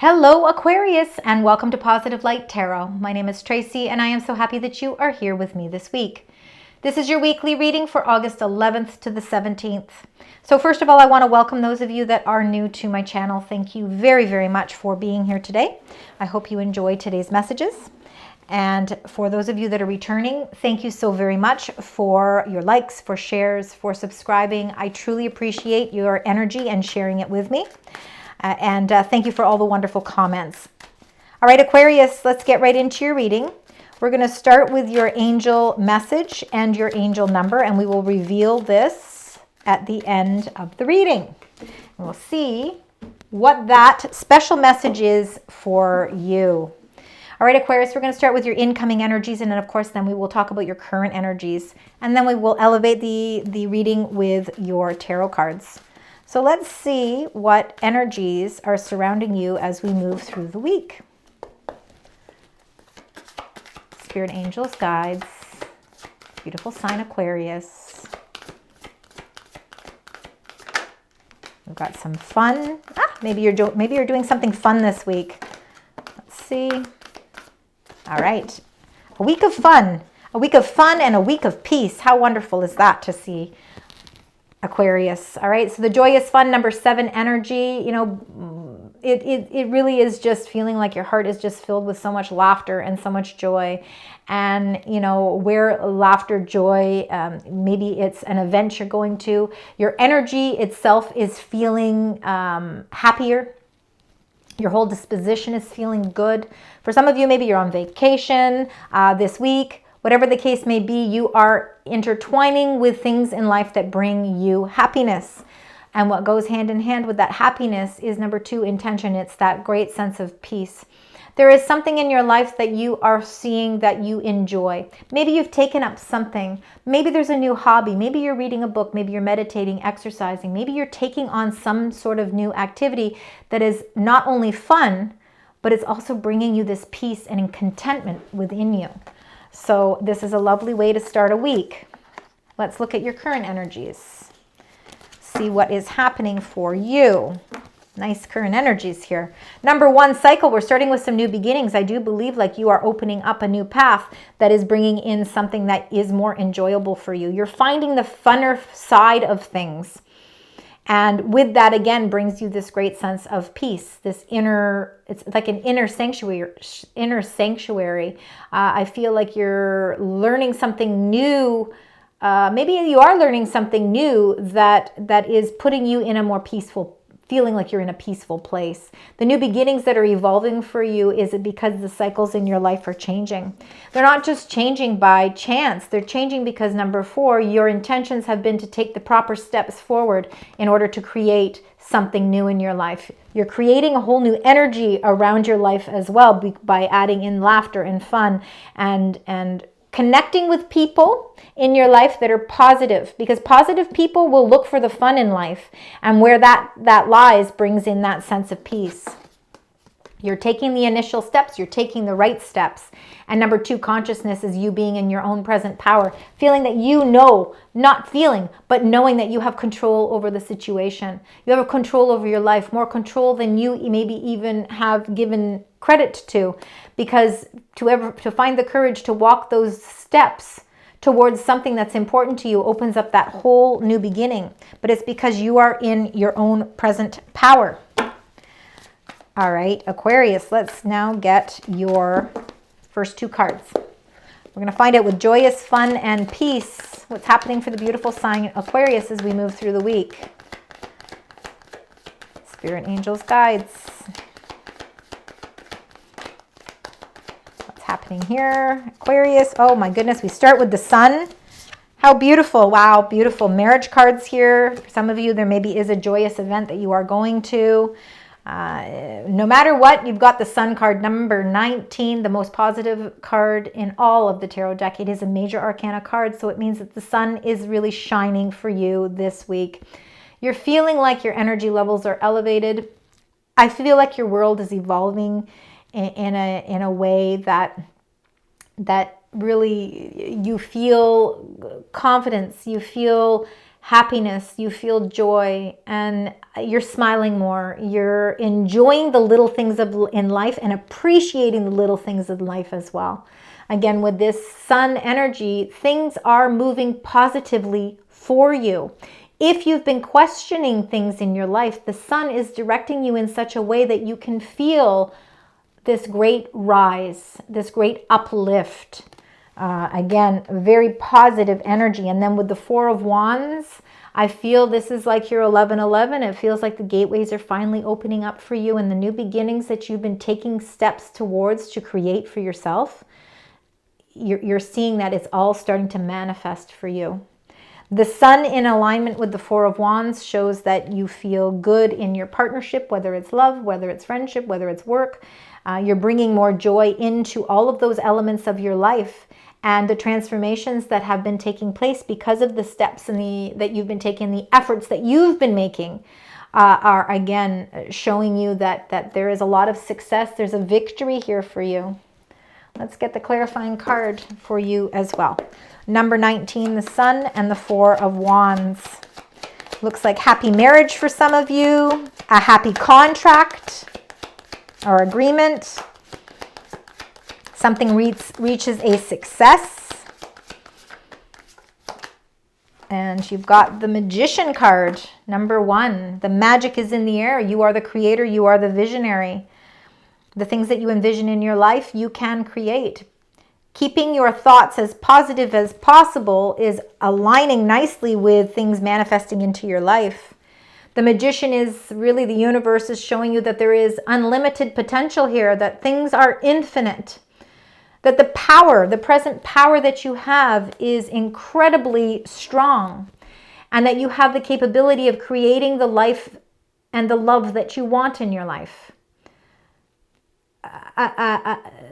Hello Aquarius, and welcome to Positive Light Tarot. My name is Tracy and I am so happy that you are here with me this week. This is your weekly reading for August 11th to the 17th. So first of all, I want to welcome those of you that are new to my channel. Thank you very, very much for being here today. I hope you enjoy today's messages. And for those of you that are returning, thank you so very much for your likes, for shares, for subscribing. I truly appreciate your energy and sharing it with me. And thank you for all the wonderful comments. All right, Aquarius, let's get right into your reading. We're going to start with your angel message and your angel number, and we will reveal this at the end of the reading. And we'll see what that special message is for you. All right, Aquarius, we're going to start with your incoming energies, and then, of course, then we will talk about your current energies, and then we will elevate the reading with your tarot cards. So let's see what energies are surrounding you as we move through the week. Spirit angels, guides, beautiful sign Aquarius. We've got some fun. Maybe you're doing something fun this week. Let's see. All right, a week of fun and a week of peace. How wonderful is that to see, Aquarius? All right, so the joyous fun, number 7 energy, you know, it really is just feeling like your heart is just filled with so much laughter and so much joy. And, you know, where laughter, joy, maybe it's an event you're going to, your energy itself is feeling happier. Your whole disposition is feeling good. For some of you, maybe you're on vacation this week. Whatever the case may be, you are intertwining with things in life that bring you happiness. And what goes hand in hand with that happiness is number 2, intention. It's that great sense of peace. There is something in your life that you are seeing that you enjoy. Maybe you've taken up something. Maybe there's a new hobby. Maybe you're reading a book. Maybe you're meditating, exercising. Maybe you're taking on some sort of new activity that is not only fun, but it's also bringing you this peace and contentment within you. So this is a lovely way to start a week. Let's look at your current energies. See what is happening for you. Nice current energies here. Number 1, cycle. We're starting with some new beginnings. I do believe like you are opening up a new path that is bringing in something that is more enjoyable for you. You're finding the funner side of things. And with that, again, brings you this great sense of peace, this inner, it's like an inner sanctuary. I feel like you're learning something new. Maybe you are learning something new that is putting you in a more peaceful, feeling like you're in a peaceful place. The new beginnings that are evolving for you is because the cycles in your life are changing. They're not just changing by chance. They're changing because, number 4, your intentions have been to take the proper steps forward in order to create something new in your life. You're creating a whole new energy around your life as well by adding in laughter and fun and connecting with people in your life that are positive, because positive people will look for the fun in life, and where that lies brings in that sense of peace. You're taking the initial steps, you're taking the right steps. And number 2, consciousness is you being in your own present power, feeling that you know, not feeling, but knowing that you have control over the situation. You have a control over your life, more control than you maybe even have given credit to, because to find the courage to walk those steps towards something that's important to you opens up that whole new beginning. But it's because you are in your own present power. All right, Aquarius, let's now get your first 2 cards. We're going to find out with joyous fun and peace what's happening for the beautiful sign Aquarius as we move through the week. Spirit angels, guides. What's happening here, Aquarius? Oh my goodness, we start with the sun. How beautiful. Wow, beautiful marriage cards here. For some of you, there maybe is a joyous event that you are going to. No matter what, you've got the Sun card, number 19, the most positive card in all of the tarot deck. It is a major arcana card, so it means that the sun is really shining for you this week. You're feeling like your energy levels are elevated. I feel like your world is evolving in a way that really you feel confidence, you feel happiness, you feel joy, and you're smiling more. You're enjoying the little things in life and appreciating the little things in life as well. Again, with this sun energy, things are moving positively for you. If you've been questioning things in your life, the sun is directing you in such a way that you can feel this great rise, this great uplift. Again, very positive energy. And then with the Four of Wands, I feel this is like your 1111. It feels like the gateways are finally opening up for you, and the new beginnings that you've been taking steps towards to create for yourself. You're seeing that it's all starting to manifest for you. The sun in alignment with the Four of Wands shows that you feel good in your partnership, whether it's love, whether it's friendship, whether it's work. You're bringing more joy into all of those elements of your life, and the transformations that have been taking place because of the steps that you've been taking, the efforts that you've been making are again showing you that there is a lot of success. There's a victory here for you. Let's get the clarifying card for you as well. Number 19, the Sun and the Four of Wands. Looks like happy marriage for some of you, a happy contract or agreement. Something reaches a success. And you've got the Magician card, number 1. The magic is in the air. You are the creator. You are the visionary. The things that you envision in your life, you can create. Keeping your thoughts as positive as possible is aligning nicely with things manifesting into your life. The Magician is really, the universe is showing you that there is unlimited potential here, that things are infinite, that the power, the present power that you have is incredibly strong, and that you have the capability of creating the life and the love that you want in your life.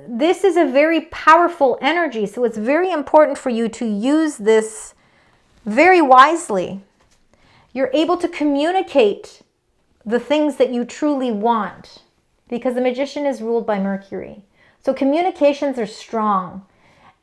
This is a very powerful energy, so it's very important for you to use this very wisely. You're able to communicate the things that you truly want, because the Magician is ruled by Mercury. So communications are strong.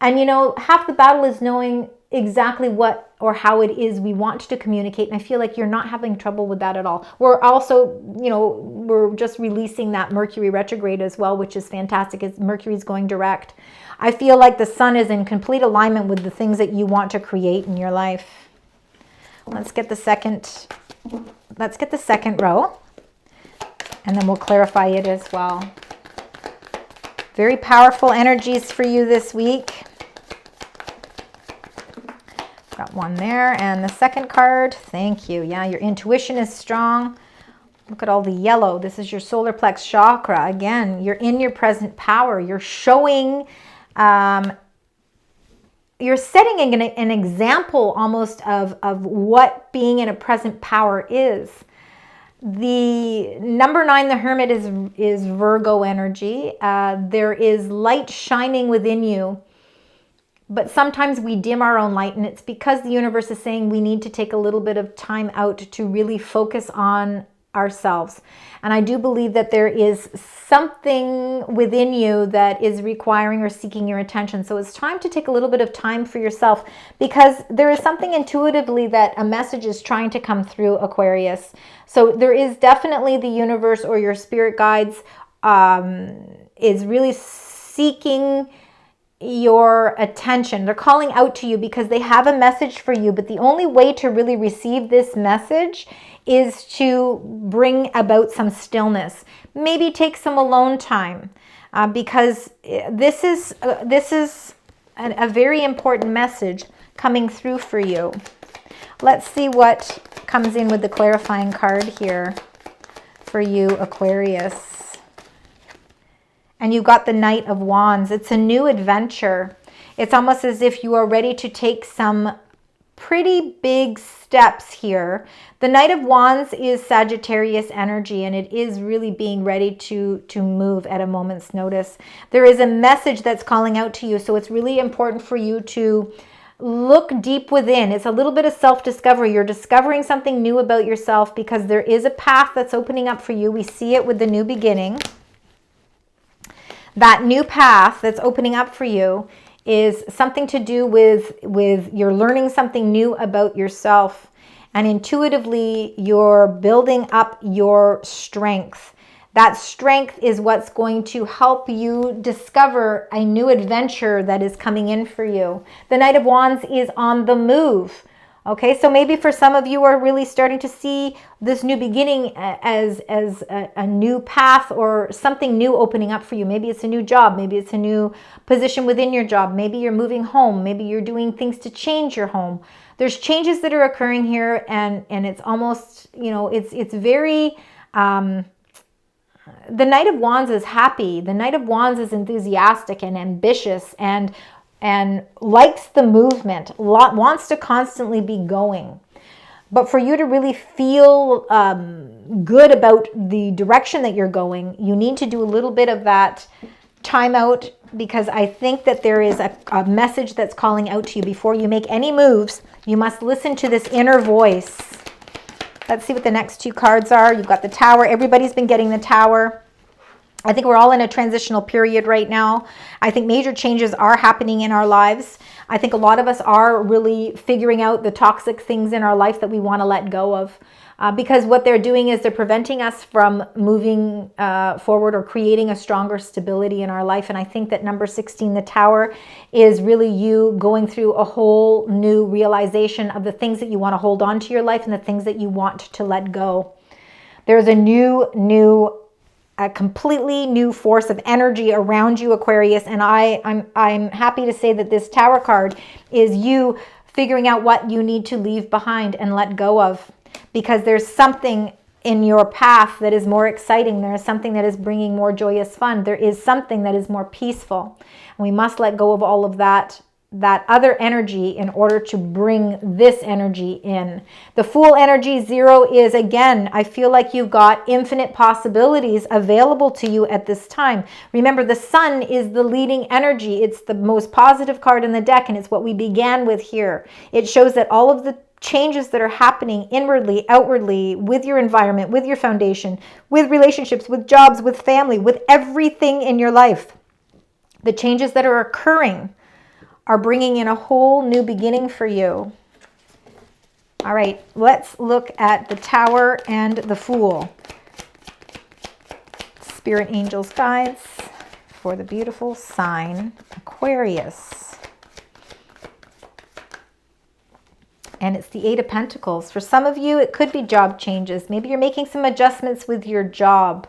And half the battle is knowing exactly what or how it is we want to communicate. And I feel like you're not having trouble with that at all. We're also, we're just releasing that Mercury retrograde as well, which is fantastic as Mercury's going direct. I feel like the Sun is in complete alignment with the things that you want to create in your life. Let's get the second row, and then we'll clarify it as well. Very powerful energies for you this week. Got one there, and the second card, thank you. Yeah, your intuition is strong. Look at all the yellow. This is your solar plex chakra. Again, you're in your present power. You're showing, you're setting an example almost of what being in a present power is. The number 9, the Hermit, is Virgo energy. There is light shining within you, but sometimes we dim our own light, and it's because the universe is saying we need to take a little bit of time out to really focus on ourselves. And I do believe that there is something within you that is requiring or seeking your attention. So it's time to take a little bit of time for yourself, because there is something intuitively that a message is trying to come through, Aquarius. So there is definitely the universe or your spirit guides is really seeking your attention. They're calling out to you because they have a message for you, but the only way to really receive this message is to bring about some stillness. Maybe take some alone time, because this is a very important message coming through for you. Let's see what comes in with the clarifying card here for you, Aquarius. And you got the Knight of Wands. It's a new adventure. It's almost as if you are ready to take some pretty big steps here. The Knight of Wands is Sagittarius energy, and it is really being ready to move at a moment's notice. There is a message that's calling out to you, so it's really important for you to look deep within. It's a little bit of self-discovery. You're discovering something new about yourself because there is a path that's opening up for you. We see it with the new beginning. That new path that's opening up for you is something to do with you're learning something new about yourself. and intuitively you're building up your strength. That strength is what's going to help you discover a new adventure that is coming in for you. The Knight of Wands is on the move. Okay, so maybe for some of you are really starting to see this new beginning as a new path or something new opening up for you. Maybe it's a new job. Maybe it's a new position within your job. Maybe you're moving home. Maybe you're doing things to change your home. There's changes that are occurring here, and it's almost, you know, it's very... the Knight of Wands is happy. The Knight of Wands is enthusiastic and ambitious and likes the movement, wants to constantly be going. But for you to really feel good about the direction that you're going, you need to do a little bit of that time out, because I think that there is a message that's calling out to you. Before you make any moves, you must listen to this inner voice. Let's see what the next two cards are. You've got the Tower. Everybody's been getting the Tower. I think we're all in a transitional period right now. I think major changes are happening in our lives. I think a lot of us are really figuring out the toxic things in our life that we want to let go of. Because what they're doing is they're preventing us from moving forward or creating a stronger stability in our life. And I think that number 16, the Tower, is really you going through a whole new realization of the things that you want to hold on to your life and the things that you want to let go. There's a completely new force of energy around you, Aquarius. And I'm happy to say that this Tower card is you figuring out what you need to leave behind and let go of. Because there's something in your path that is more exciting. There is something that is bringing more joyous fun. There is something that is more peaceful. And we must let go of all of that other energy in order to bring this energy in. The Fool energy, 0, is, again, I feel like you've got infinite possibilities available to you at this time. Remember, the Sun is the leading energy. It's the most positive card in the deck, and it's what we began with here. It shows that all of the changes that are happening inwardly, outwardly, with your environment, with your foundation, with relationships, with jobs, with family, with everything in your life, the changes that are occurring are bringing in a whole new beginning for you. All right, let's look at the Tower and the Fool. Spirit angels guides for the beautiful sign Aquarius. And it's the 8 of Pentacles. For some of you, it could be job changes. Maybe you're making some adjustments with your job.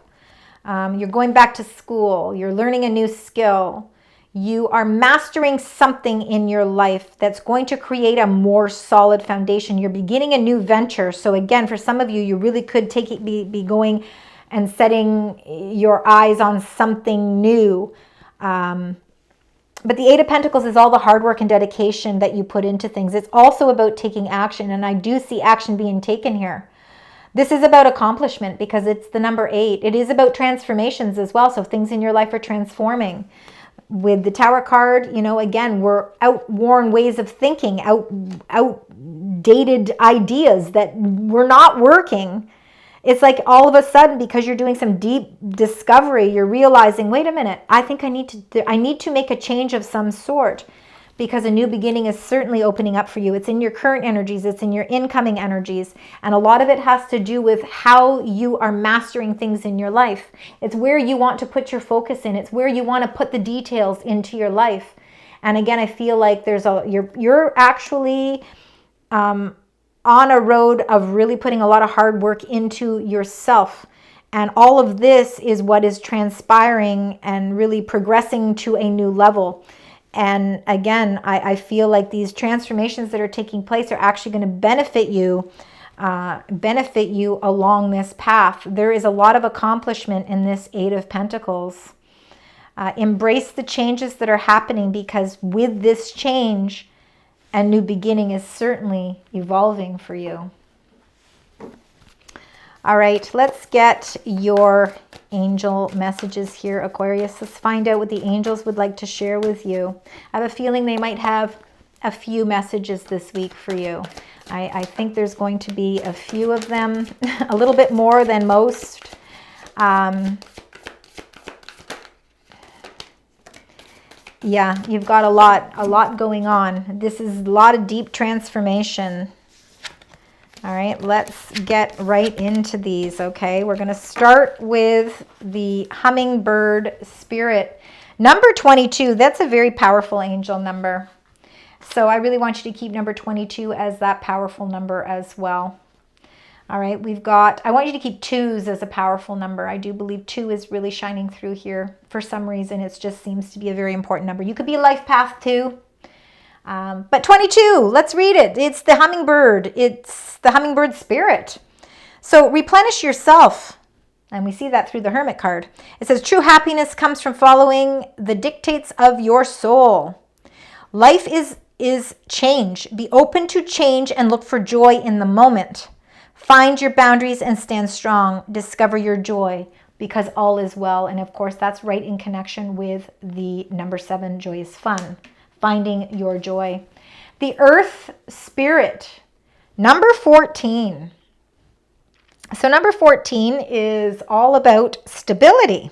You're going back to school. You're learning a new skill. You are mastering something in your life that's going to create a more solid foundation. You're beginning a new venture. So again, for some of you, you really could be going and setting your eyes on something new. But the 8 of Pentacles is all the hard work and dedication that you put into things. It's also about taking action, and I do see action being taken here. This is about accomplishment because it's the number 8. It is about transformations as well, so things in your life are transforming. With the Tower card, you know, again, we're outworn ways of thinking, outdated ideas that were not working. It's like all of a sudden, because you're doing some deep discovery, you're realizing, wait a minute, I think I need to make a change of some sort, because a new beginning is certainly opening up for you. It's in your current energies, it's in your incoming energies, and a lot of it has to do with how you are mastering things in your life. It's where you want to put your focus in. It's where you want to put the details into your life. And again, I feel like you're actually on a road of really putting a lot of hard work into yourself. And all of this is what is transpiring and really progressing to a new level. And again, I feel like these transformations that are taking place are actually going to benefit you along this path. There is a lot of accomplishment in this 8 of Pentacles. Embrace the changes that are happening, because with this change, a new beginning is certainly evolving for you. All right, let's get your angel messages here, Aquarius. Let's find out what the angels would like to share with you. I have a feeling they might have a few messages this week for you. I think there's going to be a few of them, a little bit more than most. Yeah, you've got a lot going on. This is a lot of deep transformation. All right, let's get right into these, okay? We're going to start with the hummingbird spirit. Number 22, that's a very powerful angel number. So I really want you to keep number 22 as that powerful number as well. All right, I want you to keep 2s as a powerful number. I do believe 2 is really shining through here. For some reason, it just seems to be a very important number. You could be life path 2. But 22, let's read it. It's the hummingbird. It's the hummingbird spirit. So replenish yourself. And we see that through the Hermit card. It says, true happiness comes from following the dictates of your soul. Life is change. Be open to change and look for joy in the moment. Find your boundaries and stand strong. Discover your joy because all is well. And of course, that's right in connection with the number 7, joy is fun. Finding your joy. The earth spirit, number 14. So number 14 is all about stability.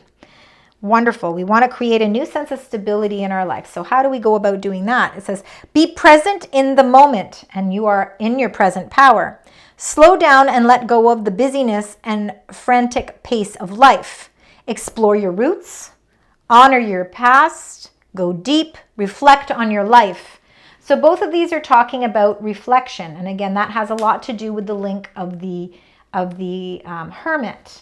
Wonderful. We want to create a new sense of stability in our life. So how do we go about doing that? It says, be present in the moment, and you are in your present power. Slow down and let go of the busyness and frantic pace of life. Explore your roots, honor your past, go deep, reflect on your life. So both of these are talking about reflection. And again, that has a lot to do with the link of the Hermit.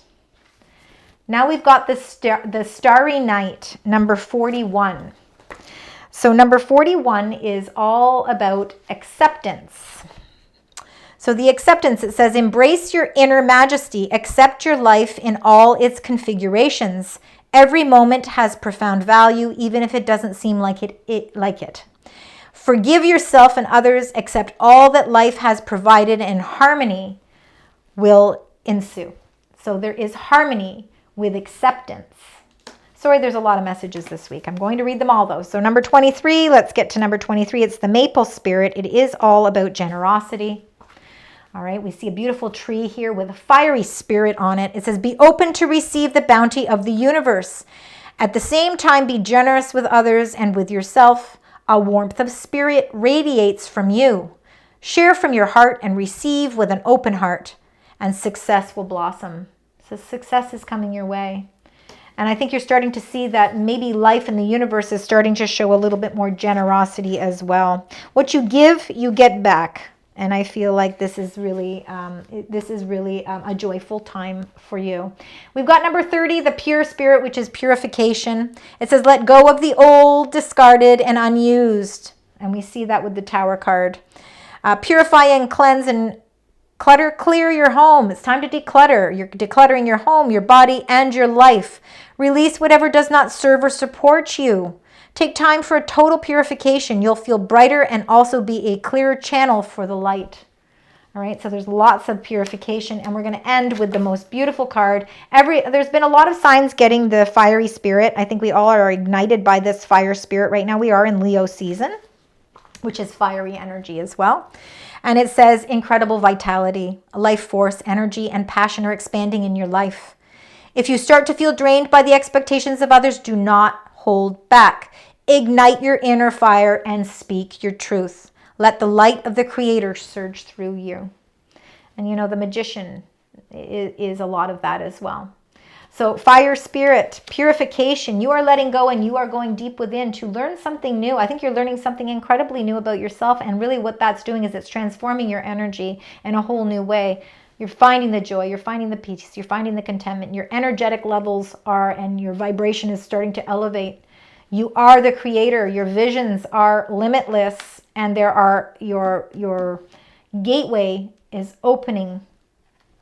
Now we've got the Starry Night, number 41. So number 41 is all about acceptance. So the acceptance, it says, embrace your inner majesty, accept your life in all its configurations. Every moment has profound value, even if it doesn't seem like it. Forgive yourself and others, accept all that life has provided, and harmony will ensue. So there is harmony with acceptance. Sorry, there's a lot of messages this week. I'm going to read them all, though. So number 23, let's get to number 23. It's the maple spirit. It is all about generosity. All right, we see a beautiful tree here with a fiery spirit on it. It says, be open to receive the bounty of the universe. At the same time, be generous with others and with yourself. A warmth of spirit radiates from you. Share from your heart and receive with an open heart, and success will blossom. So success is coming your way. And I think you're starting to see that maybe life in the universe is starting to show a little bit more generosity as well. What you give, you get back. And I feel like this is really a joyful time for you. We've got number 30, the pure spirit, which is purification. It says, let go of the old, discarded, and unused. And we see that with the Tower card. Purify and cleanse and clear your home. It's time to declutter. You're decluttering your home, your body, and your life. Release whatever does not serve or support you. Take time for a total purification. You'll feel brighter and also be a clearer channel for the light. All right, so there's lots of purification, and we're going to end with the most beautiful card. There's been a lot of signs getting the fiery spirit. I think we all are ignited by this fire spirit right now. We are in Leo season, which is fiery energy as well. And it says incredible vitality, life force, energy, and passion are expanding in your life. If you start to feel drained by the expectations of others, do not hold back. Ignite your inner fire and speak your truth. Let the light of the Creator surge through you. And you know, the magician is a lot of that as well. So fire spirit, purification, you are letting go and you are going deep within to learn something new. I think you're learning something incredibly new about yourself, and really what that's doing is it's transforming your energy in a whole new way. You're finding the joy, you're finding the peace, you're finding the contentment, your energetic levels are, and your vibration is starting to elevate. You are the creator, your visions are limitless, and your gateway is opening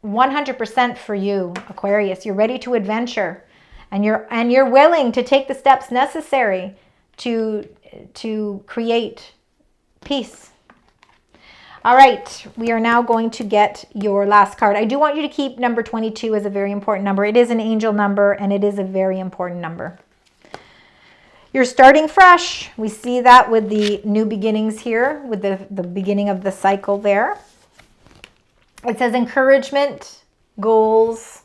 100% for you, Aquarius. You're ready to adventure, and you're willing to take the steps necessary to create peace. All right, we are now going to get your last card. I do want you to keep number 22 as a very important number. It is an angel number, and it is a very important number. You're starting fresh. We see that with the new beginnings here, with the beginning of the cycle there. It says encouragement, goals,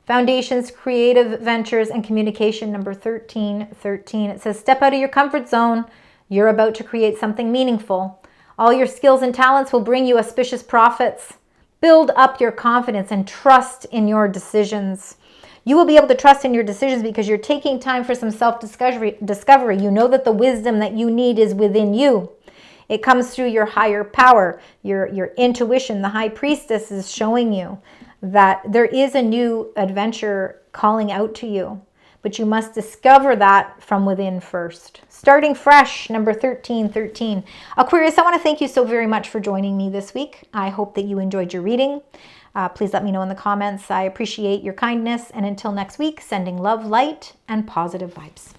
foundations, creative ventures, and communication, number 13. It says step out of your comfort zone. You're about to create something meaningful. All your skills and talents will bring you auspicious profits. build up your confidence and trust in your decisions. You will be able to trust in your decisions because you're taking time for some self-discovery. You know that the wisdom that you need is within you. It comes through your higher power, your intuition. The high priestess is showing you that there is a new adventure calling out to you, but you must discover that from within first. Starting fresh, number 1313. Aquarius, I want to thank you so very much for joining me this week. I hope that you enjoyed your reading. Please let me know in the comments. I appreciate your kindness. And until next week, sending love, light, and positive vibes.